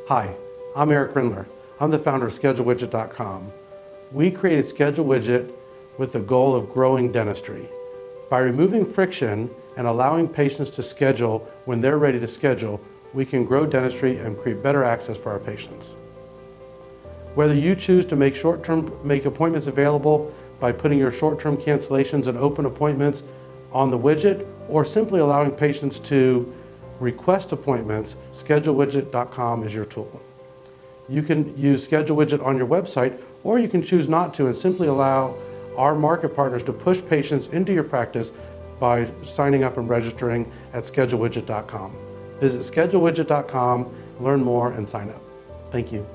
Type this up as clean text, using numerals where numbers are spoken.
Hi, I'm Eric Rindler. I'm the founder of ScheduleWidget.com. We created ScheduleWidget with the goal of growing dentistry. By removing friction and allowing patients to schedule when they're ready to schedule, we can grow dentistry and create better access for our patients. Whether you choose to make appointments available by putting your short-term cancellations and open appointments on the widget, or simply allowing patients to request appointments, ScheduleWidget.com is your tool. You can use ScheduleWidget on your website, or you can choose not to and simply allow our market partners to push patients into your practice by signing up and registering at ScheduleWidget.com. Visit ScheduleWidget.com, learn more, and sign up. Thank you.